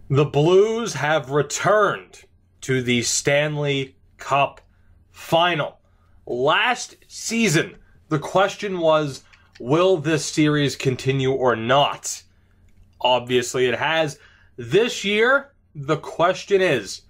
The Blues have returned to the Stanley Cup Final. Last season, the question was, will this series continue or not? Obviously, it has. This year, the question is,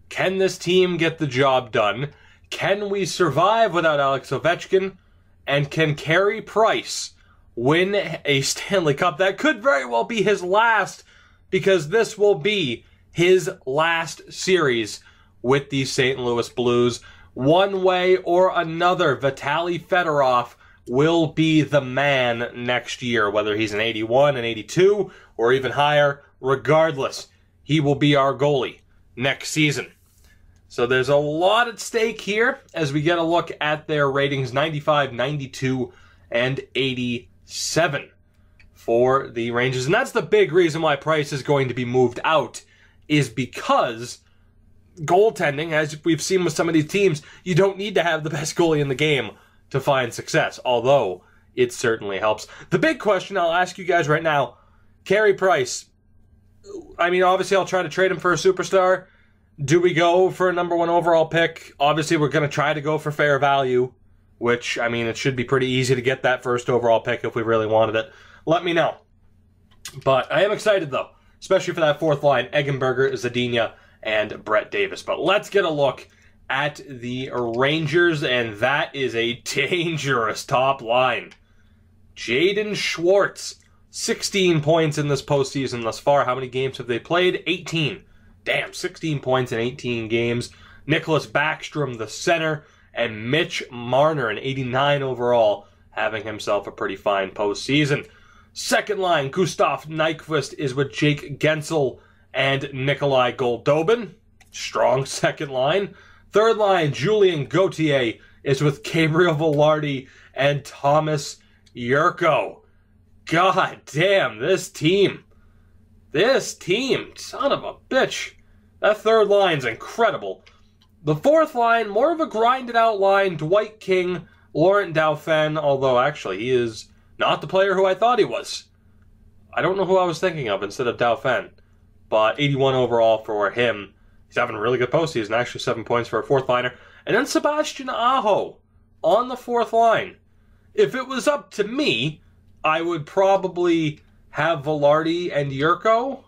can this team get the job done? Can we survive without Alex Ovechkin? And can Carey Price win a Stanley Cup? That could very well be his last, because this will be his last series with the St. Louis Blues. One way or another, Vitaly Fedorov will be the man next year, whether he's an 81, an 82, or even higher. Regardless, he will be our goalie next season. So there's a lot at stake here as we get a look at their ratings, 95, 92, and 87 for the Rangers. And that's the big reason why Price is going to be moved out, is because goaltending, as we've seen with some of these teams, you don't need to have the best goalie in the game to find success, although it certainly helps. The big question I'll ask you guys right now, Carey Price, I mean, obviously I'll try to trade him for a superstar. Do we go for a #1 overall pick? Obviously, we're going to try to go for fair value, which, I mean, it should be pretty easy to get that first overall pick if we really wanted it. Let me know. But I am excited, though, especially for that fourth line, Eggenberger, Zadina, and Brett Davis. But let's get a look at the Rangers, and that is a dangerous top line. Jaden Schwartz, 16 points in this postseason thus far. How many games have they played? 18. Damn, 16 points in 18 games. Nicholas Backstrom, the center, and Mitch Marner, an 89 overall, having himself a pretty fine postseason. Second line, Gustav Nyquist is with Jake Gensel and Nikolai Goldobin. Strong second line. Third line, Julien Gauthier is with Gabriel Velarde and Thomas Yurko. God damn, this team. This team, son of a bitch. That third line's incredible. The fourth line, more of a grinded-out line. Dwight King, Laurent Dauphin, although actually he is not the player who I thought he was. I don't know who I was thinking of instead of Dauphin. But 81 overall for him. He's having a really good postseason, actually 7 points for a fourth liner. And then Sebastian Aho on the fourth line. If it was up to me, I would probably have Velarde and Yurko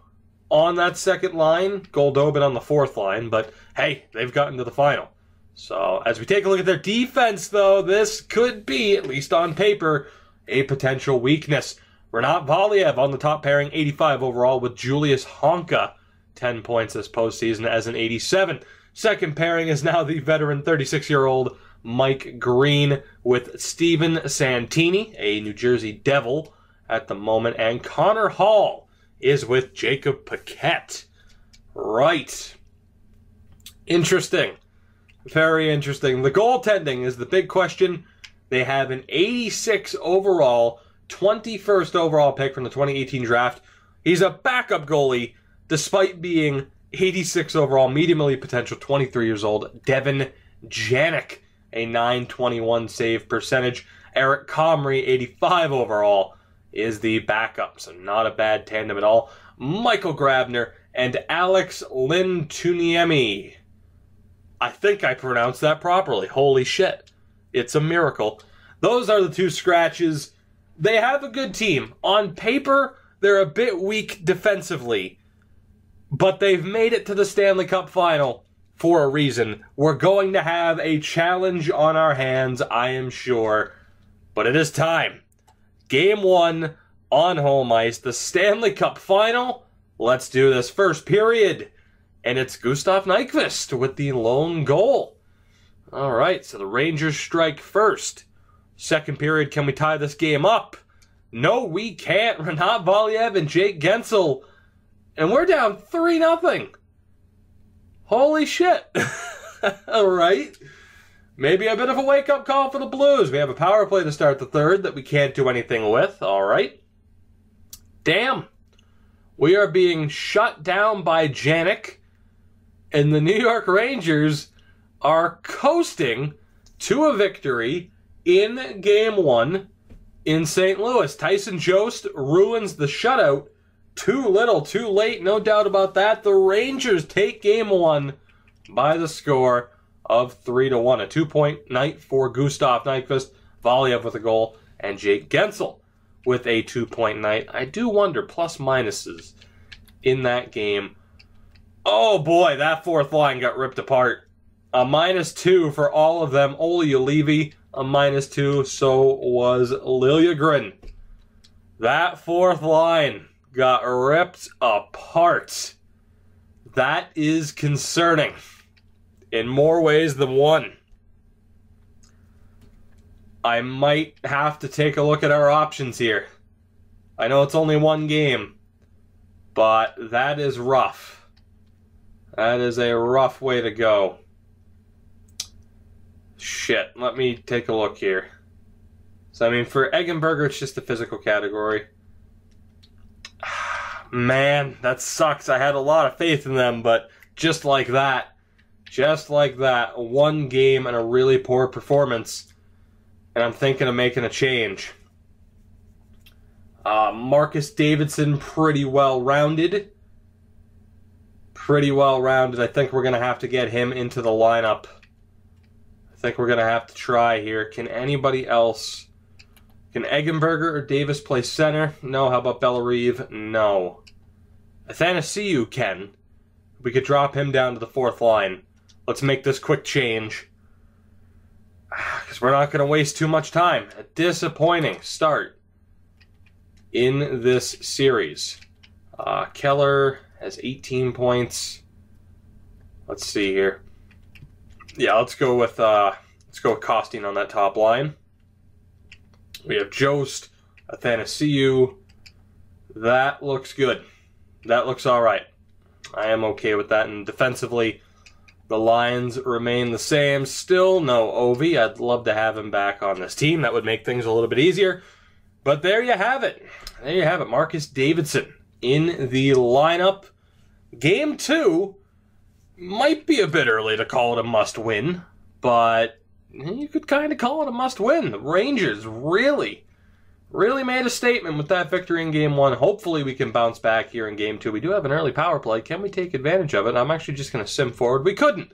on that second line, Goldobin on the fourth line, but hey, they've gotten to the final. So as we take a look at their defense, though, this could be, at least on paper, a potential weakness. Renat Valiev on the top pairing, 85 overall, with Julius Honka, 10 points this postseason as an 87. Second pairing is now the veteran 36-year-old Mike Green with Steven Santini, a New Jersey Devil at the moment, and Connor Hall is with Jacob Paquette. Right. Interesting. Very interesting. The goaltending is the big question. They have an 86 overall, 21st overall pick from the 2018 draft. He's a backup goalie, despite being 86 overall, medium elite potential, 23 years old. Devin Janik, a .921 save percentage. Eric Comrie, 85 overall, is the backup, so not a bad tandem at all. Michael Grabner and Alex Lintuniemi. I think I pronounced that properly. Holy shit. It's a miracle. Those are the two scratches. They have a good team. On paper, they're a bit weak defensively, but they've made it to the Stanley Cup Final for a reason. We're going to have a challenge on our hands, I am sure, but it is time. Game 1 on home ice, the Stanley Cup Final. Let's do this first period. And it's Gustav Nyquist with the lone goal. All right, so the Rangers strike first. Second period, can we tie this game up? No, we can't. Renat Valiev and Jake Gensel. And we're down 3-0. Holy shit. All right. Maybe a bit of a wake-up call for the Blues. We have a power play to start the third that we can't do anything with. All right. Damn. We are being shut down by Janik. And the New York Rangers are coasting to a victory in Game 1 in St. Louis. Tyson Jost ruins the shutout too little, too late, no doubt about that. The Rangers take game 1 by the score of 3-1. A 2-point night for Gustav Nyquist, Valiev with a goal, and Jake Gensel with a 2-point night. I do wonder plus minuses in that game. Oh boy, that fourth line got ripped apart. A -2 for all of them. Ole Ulevi, a -2. So was Liljegren. That fourth line got ripped apart. That is concerning in more ways than one. I might have to take a look at our options here. I know it's only one game, but that is rough. That is a rough way to go. Shit, let me take a look here. So, I mean, for Eggenberger, it's just the physical category. Man, that sucks. I had a lot of faith in them, but just like that, one game and a really poor performance, and I'm thinking of making a change. Marcus Davidson, pretty well-rounded. I think we're going to have to get him into the lineup. I think we're going to have to try here. Can anybody else... Can Eggenberger or Davis play center? No. How about Bellerive? No. Athanasiou can. We could drop him down to the fourth line. Let's make this quick change, because we're not going to waste too much time. A disappointing start in this series. Keller has 18 points. Let's see here. Yeah, let's go with Costin on that top line. We have Jost, Athanasiou. That looks good. That looks all right. I am okay with that. And defensively, the lines remain the same. Still no Ovi. I'd love to have him back on this team. That would make things a little bit easier. But there you have it. There you have it. Marcus Davidson in the lineup. Game 2 might be a bit early to call it a must-win, but you could kind of call it a must-win. The Rangers really made a statement with that victory in Game 1. Hopefully we can bounce back here in Game 2. We do have an early power play. Can we take advantage of it? I'm actually just going to sim forward. We couldn't.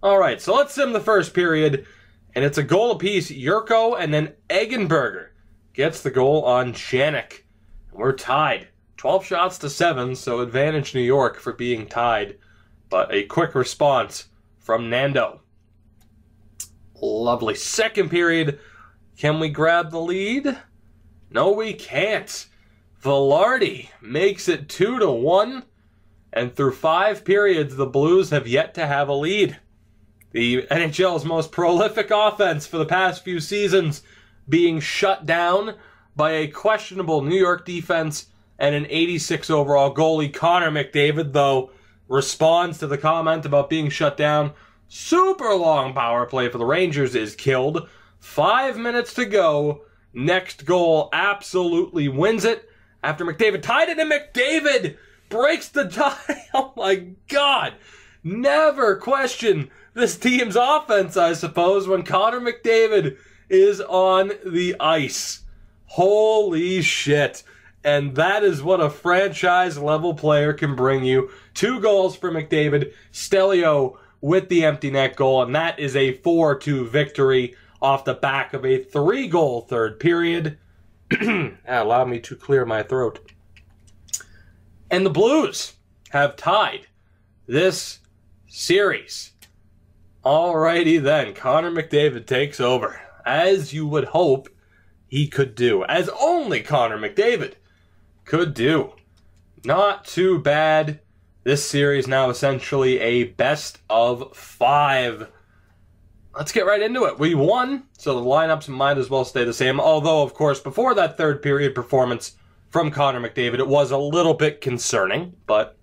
All right, so let's sim the first period, and it's a goal apiece. Yurko and then Eggenberger gets the goal on Chanik. We're tied. 12 shots to 7, so advantage New York for being tied. But a quick response from Nando. Lovely. Second period. Can we grab the lead? No, we can't. Velarde makes it 2-1. And through 5 periods, the Blues have yet to have a lead. The NHL's most prolific offense for the past few seasons being shut down by a questionable New York defense and an 86 overall goalie. Connor McDavid, though, responds to the comment about being shut down. Super long power play for the Rangers is killed. 5 minutes to go. Next goal absolutely wins it after McDavid tied it, and McDavid breaks the tie. Oh my God. Never question this team's offense, I suppose, when Connor McDavid is on the ice. Holy shit. And that is what a franchise-level player can bring you. 2 goals for McDavid. Stelio with the empty net goal, and that is a 4-2 victory off the back of a 3-goal third period. Allow me to clear my throat. And the Blues have tied this series. Alrighty then, Connor McDavid takes over, as you would hope he could do, as only Connor McDavid could do. Not too bad. This series now essentially a best of 5. Let's get right into it. We won, so the lineups might as well stay the same. Although, of course, before that third period performance from Connor McDavid, it was a little bit concerning. But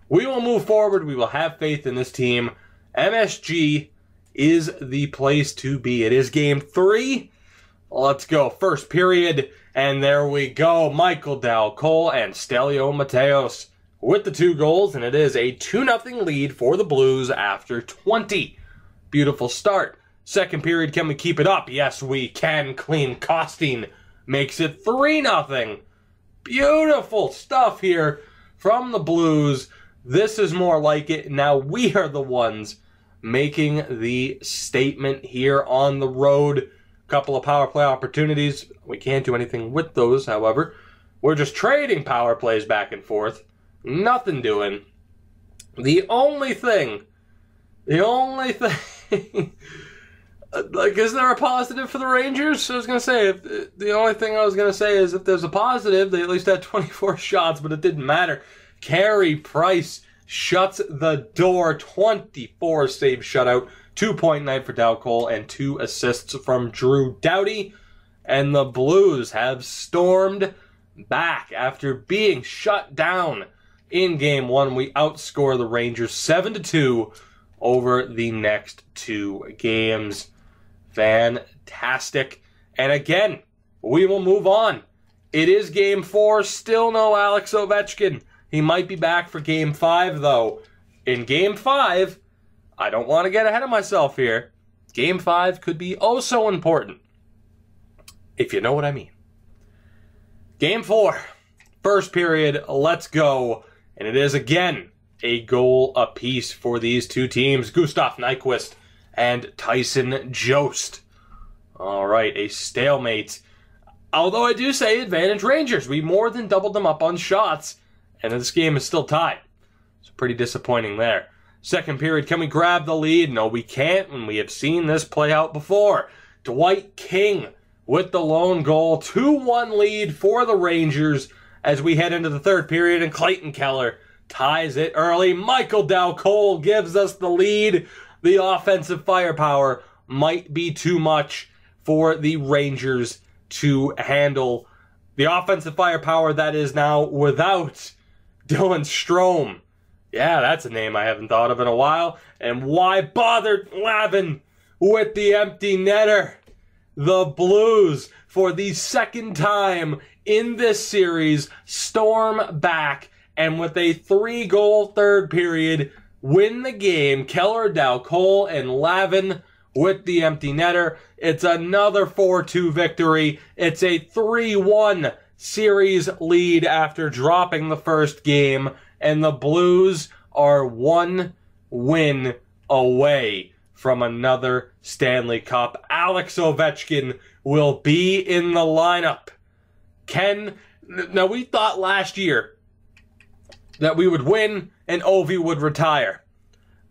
we will move forward. We will have faith in this team. MSG is the place to be. It is Game 3. Let's go. First period. And there we go. Michael Dal Cole and Stelio Mateos with the 2 goals. And it is a 2-0 lead for the Blues after 20. Beautiful start. Second period, can we keep it up? Yes, we can. Clean Costin makes it 3-0. Beautiful stuff here from the Blues. This is more like it. Now we are the ones making the statement here on the road. Couple of power play opportunities. We can't do anything with those, however. We're just trading power plays back and forth. Nothing doing. The only thing, like, is there a positive for the Rangers? I was going to say, the only thing I was going to say is if there's a positive, they at least had 24 shots, but it didn't matter. Carey Price shuts the door, 24 save shutout, 2-point night for Dow Cole, and 2 assists from Drew Doughty. And the Blues have stormed back after being shut down in Game 1. We outscore the Rangers 7-2 over the next 2 games. Fantastic. And again, we will move on. It is Game 4, still no Alex Ovechkin. He might be back for Game 5, though. In Game 5, I don't want to get ahead of myself here. Game 5 could be oh so important, if you know what I mean. Game 4, first period, let's go. And it is, again, a goal apiece for these two teams. Gustav Nyquist and Tyson Jost. All right, a stalemate. Although I do say advantage Rangers. We more than doubled them up on shots. And this game is still tied. So pretty disappointing there. Second period, can we grab the lead? No, we can't, and we have seen this play out before. Dwight King with the lone goal. 2-1 lead for the Rangers as we head into the third period, and Clayton Keller ties it early. Michael Dow Cole gives us the lead. The offensive firepower might be too much for the Rangers to handle. The offensive firepower that is now without Dylan Strome. Yeah, that's a name I haven't thought of in a while. And why bother Lavin with the empty netter? The Blues, for the second time in this series, storm back and with a 3-goal third period, win the game. Keller, Dow Cole, and Lavin with the empty netter. It's another 4-2 victory. It's a 3-1 series lead after dropping the first game, and the Blues are 1 win away from another Stanley Cup. Alex Ovechkin will be in the lineup. Now we thought last year that we would win and Ovi would retire.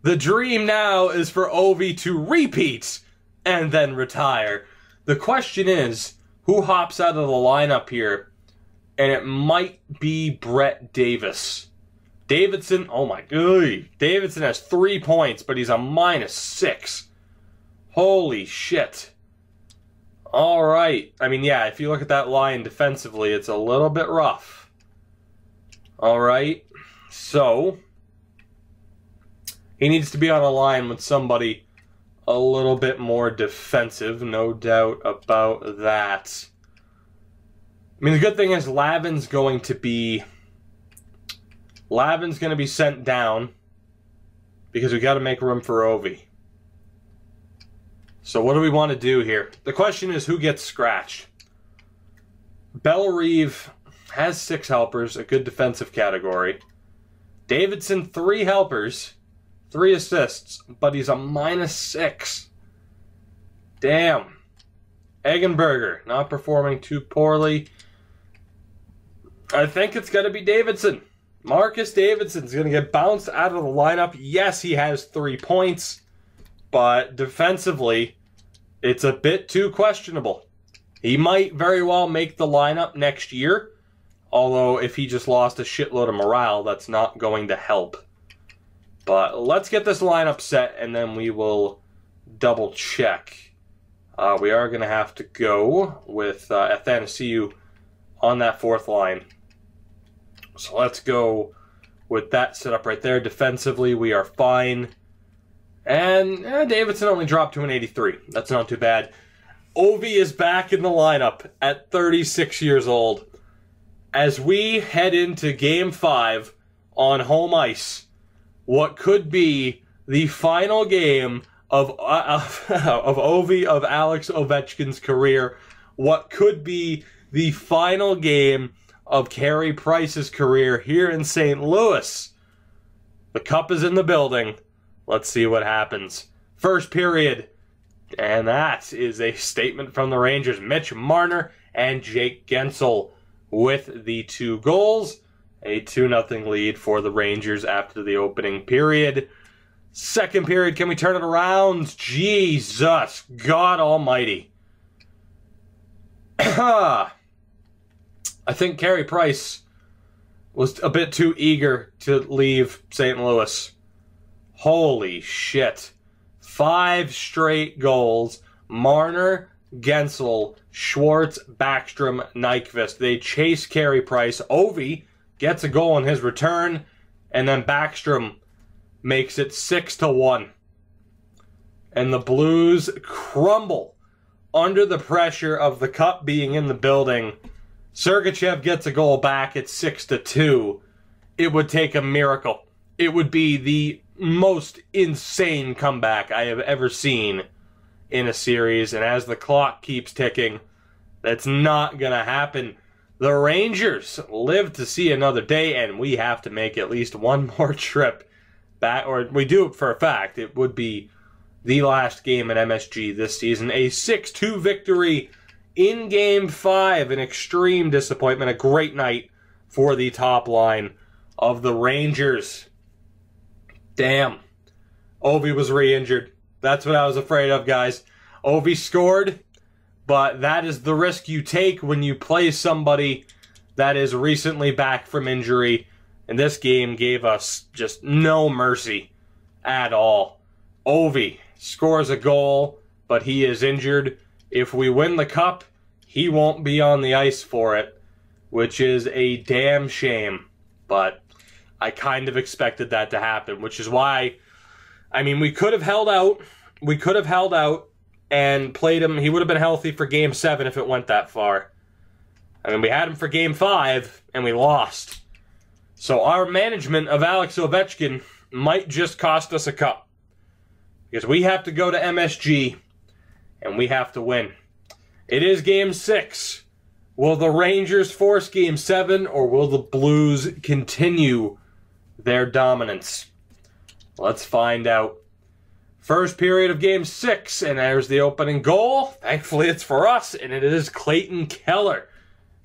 The dream now is for Ovi to repeat and then retire. The question is, who hops out of the lineup here? And it might be Brett Davis. Davidson, oh my god. Davidson has 3 points, but he's a -6. Holy shit. All right. I mean, yeah, if you look at that line defensively, it's a little bit rough. All right. So, he needs to be on a line with somebody a little bit more defensive, no doubt about that. I mean, the good thing is Lavin's going to be sent down because we got to make room for Ovi. So what do we want to do here? The question is who gets scratched. Bellerive has 6 helpers, a good defensive category. Davidson, 3 helpers, 3 assists, but he's a -6. Damn. Eggenberger, not performing too poorly. I think it's going to be Davidson. Marcus Davidson's going to get bounced out of the lineup. Yes, he has 3 points, but defensively, it's a bit too questionable. He might very well make the lineup next year, although if he just lost a shitload of morale, that's not going to help. But let's get this lineup set, and then we will double check. We are going to have to go with Athanasiou on that 4th line. So let's go with that setup right there. Defensively, we are fine. And Davidson only dropped to an 83. That's not too bad. Ovi is back in the lineup at 36 years old. As we head into Game 5 on home ice, what could be the final game of Ovi, of Alex Ovechkin's career, what could be the final game of Carey Price's career here in St. Louis. The cup is in the building. Let's see what happens. First period. And that is a statement from the Rangers. Mitch Marner and Jake Guentzel with the 2 goals. A 2-0 lead for the Rangers after the opening period. Second period, can we turn it around? Jesus, God almighty. I think Carey Price was a bit too eager to leave St. Louis. Holy shit. 5 straight goals. Marner, Guentzel, Schwartz, Backstrom, Nyquist. They chase Carey Price. Ovi gets a goal in his return, and then Backstrom makes it 6-1. And the Blues crumble under the pressure of the cup being in the building. Sergachev gets a goal back at 6-2. It would take a miracle. It would be the most insane comeback I have ever seen in a series. And as the clock keeps ticking, that's not going to happen. The Rangers live to see another day, and we have to make at least one more trip back, or we do it for a fact. It would be the last game at MSG this season. A 6-2 victory in Game 5. An extreme disappointment. A great night for the top line of the Rangers. Damn. Ovi was re-injured. That's what I was afraid of, guys. Ovi scored, but that is the risk you take when you play somebody that is recently back from injury. And this game gave us just no mercy at all. Ovi scores a goal, but he is injured. If we win the cup, he won't be on the ice for it, which is a damn shame. But I kind of expected that to happen, which is why, I mean, we could have held out. We could have held out and played him. He would have been healthy for Game 7 if it went that far. I mean, we had him for Game 5, and we lost. So our management of Alex Ovechkin might just cost us a cup. Because we have to go to MSG, and we have to win. It is Game 6. Will the Rangers force Game 7, or will the Blues continue their dominance? Let's find out. First period of Game 6, and there's the opening goal. Thankfully, it's for us, and it is Clayton Keller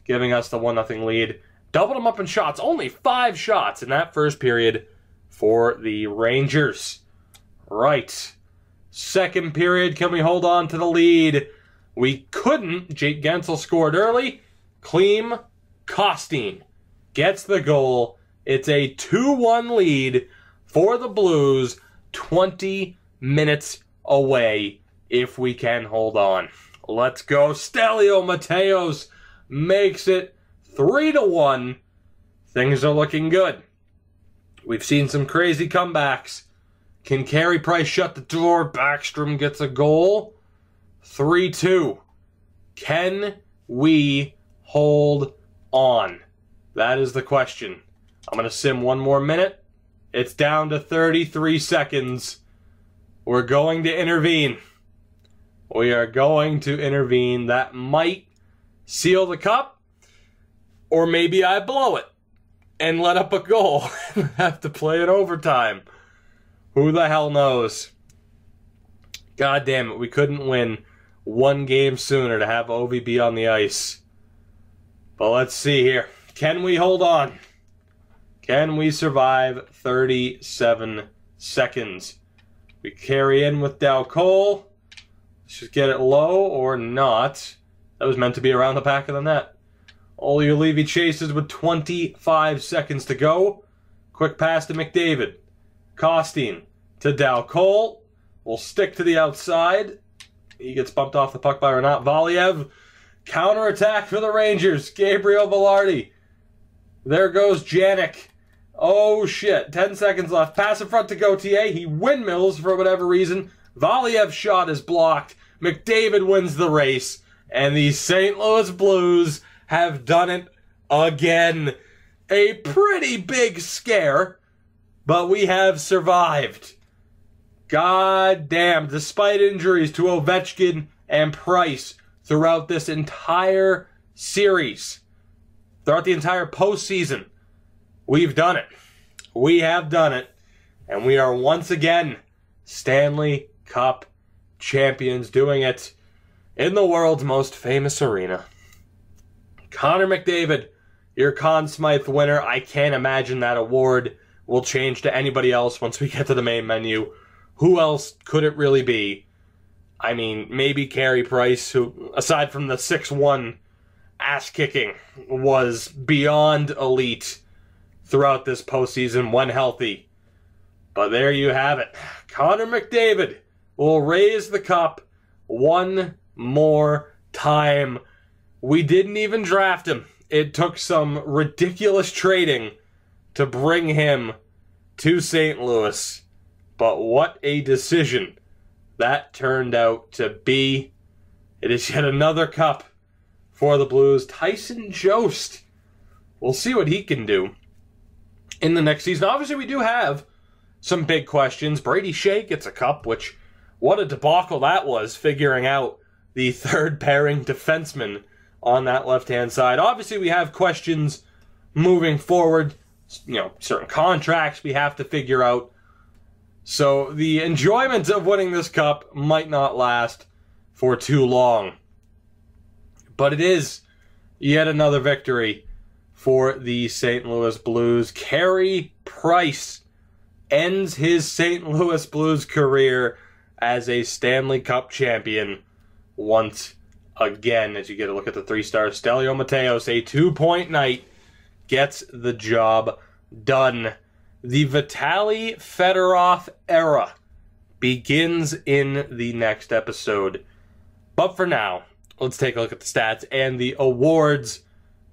giving us the 1-0 lead. Doubled them up in shots. Only 5 shots in that first period for the Rangers. Right. Second period, can we hold on to the lead? We couldn't. Jake Guentzel scored early. Klim Kostin gets the goal. It's a 2-1 lead for the Blues. 20 minutes away if we can hold on. Let's go. Stelio Mateos makes it 3-1. Things are looking good. We've seen some crazy comebacks. Can Carey Price shut the door? Backstrom gets a goal. 3-2. Can we hold on? That is the question. I'm going to sim one more minute. It's down to 33 seconds. We're going to intervene. We are going to intervene. That might seal the cup. Or maybe I blow it and let up a goal and have to play it overtime. Who the hell knows? God damn it, we couldn't win one game sooner to have Ovi be on the ice. But let's see here. Can we hold on? Can we survive 37 seconds? We carry in with Dow Cole. Let's just get it low or not. That was meant to be around the back of the net. Oliolevy chases with 25 seconds to go. Quick pass to McDavid. Kostin to Dow Cole. Will stick to the outside. He gets bumped off the puck by Renat Valiev. Counterattack for the Rangers. Gabriel Velarde. There goes Janik. Oh shit. 10 seconds left. Pass in front to Gauthier. He windmills for whatever reason. Valiev's shot is blocked. McDavid wins the race. And the St. Louis Blues have done it again. A pretty big scare. But we have survived. God damn. Despite injuries to Ovechkin and Price throughout this entire series, throughout the entire postseason, we've done it. We have done it. And we are once again Stanley Cup champions, doing it in the world's most famous arena. Connor McDavid, your Conn Smythe winner. I can't imagine that award will change to anybody else once we get to the main menu. Who else could it really be? I mean, maybe Carey Price, who, aside from the 6-1 ass-kicking, was beyond elite throughout this postseason when healthy. But there you have it. Connor McDavid will raise the cup one more time. We didn't even draft him. It took some ridiculous trading to bring him to St. Louis. But what a decision that turned out to be. It is yet another cup for the Blues. Tyson Jost. We'll see what he can do in the next season. Obviously, we do have some big questions. Brady Shea gets a cup, which, what a debacle that was, figuring out the third pairing defenseman on that left-hand side. Obviously, we have questions moving forward. You know, certain contracts we have to figure out. So the enjoyment of winning this cup might not last for too long. But it is yet another victory for the St. Louis Blues. Carey Price ends his St. Louis Blues career as a Stanley Cup champion once again. As you get a look at the 3-star, Stelio Mateos, a 2-point night, gets the job done. The Vitaly Fedorov era begins in the next episode. But for now, let's take a look at the stats and the awards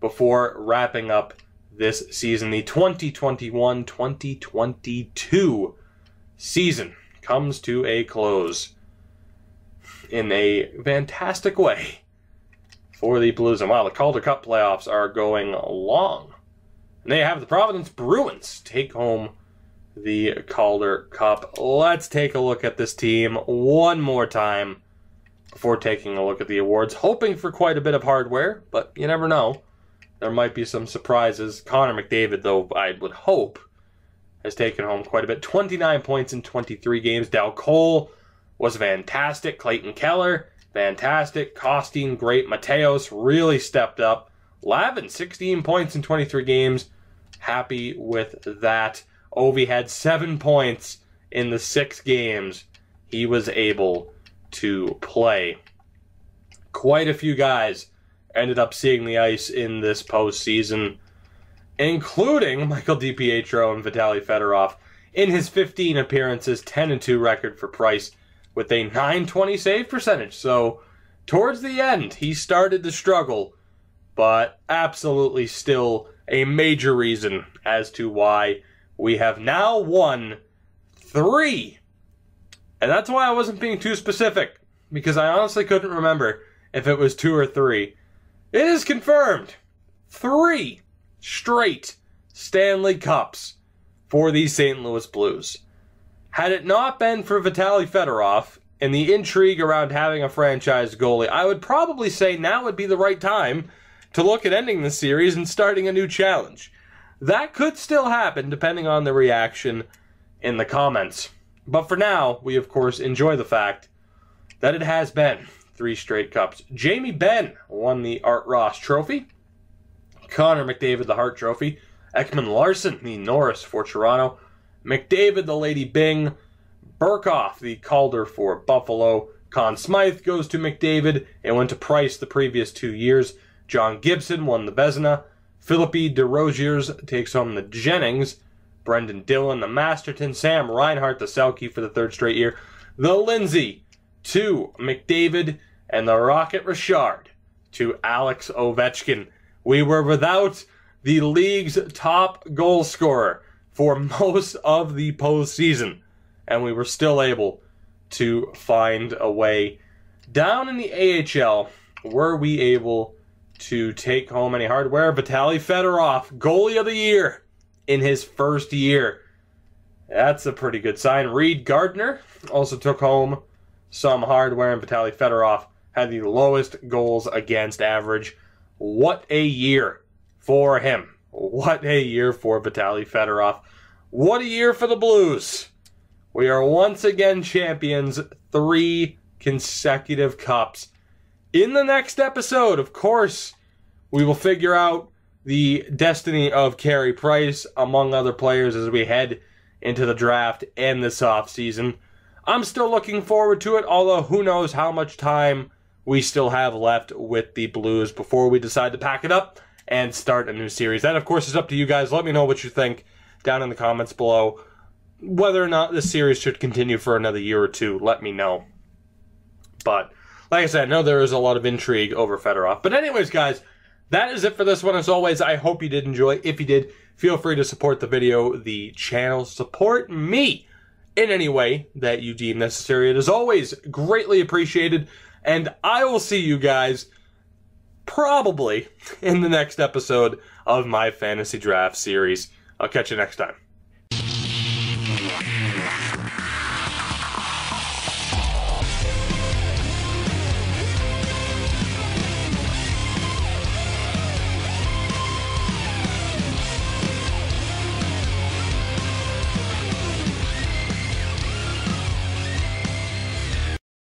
before wrapping up this season. The 2021-2022 season comes to a close in a fantastic way for the Blues. And while the Calder Cup playoffs are going long, and they have the Providence Bruins take home the Calder Cup. Let's take a look at this team one more time before taking a look at the awards. Hoping for quite a bit of hardware, but you never know. There might be some surprises. Connor McDavid, though, I would hope, has taken home quite a bit. 29 points in 23 games. Dal Cole was fantastic. Clayton Keller, fantastic. Costin, great. Mateos really stepped up. Lavin, 16 points in 23 games. Happy with that. Ovi had 7 points in the 6 games he was able to play. Quite a few guys ended up seeing the ice in this postseason, including Michael DiPietro and Vitaly Fedorov. In his 15 appearances, 10-2 record for Price with a .920 save percentage. So, towards the end, he started to struggle, but absolutely still a major reason as to why we have now won 3. And that's why I wasn't being too specific, because I honestly couldn't remember if it was 2 or 3. It is confirmed. 3 straight Stanley Cups for the St. Louis Blues. Had it not been for Vitaly Fedorov and the intrigue around having a franchise goalie, I would probably say now would be the right time to look at ending the series and starting a new challenge. That could still happen depending on the reaction in the comments. But for now, we of course enjoy the fact that it has been 3 straight cups. Jamie Benn won the Art Ross Trophy. Connor McDavid the Hart Trophy. Ekman Larson the Norris for Toronto. McDavid the Lady Byng. Burkhoff the Calder for Buffalo. Conn Smythe goes to McDavid and went to Price the previous 2 years. John Gibson won the Vezina. Philippi DeRoziers takes home the Jennings. Brendan Dillon the Masterton. Sam Reinhart the Selke for the 3rd straight year. The Lindsay to McDavid. And the Rocket Richard to Alex Ovechkin. We were without the league's top goal scorer for most of the postseason, and we were still able to find a way. Down in the AHL, were we able to take home any hardware? Vitaly Fedorov, goalie of the year in his first year. That's a pretty good sign. Reed Gardner also took home some hardware, and Vitaly Fedorov had the lowest goals against average. What a year for him. What a year for Vitaly Fedorov. What a year for the Blues. We are once again champions, 3 consecutive cups. In the next episode, of course, we will figure out the destiny of Carey Price, among other players, as we head into the draft and this offseason. I'm still looking forward to it, although who knows how much time we still have left with the Blues before we decide to pack it up and start a new series. That, of course, is up to you guys. Let me know what you think down in the comments below. Whether or not this series should continue for another year or two, let me know. But, like I said, I know there is a lot of intrigue over Fedorov. But anyways, guys, that is it for this one. As always, I hope you did enjoy. If you did, feel free to support the video, the channel, support me in any way that you deem necessary. It is always greatly appreciated. And I will see you guys probably in the next episode of my fantasy draft series. I'll catch you next time.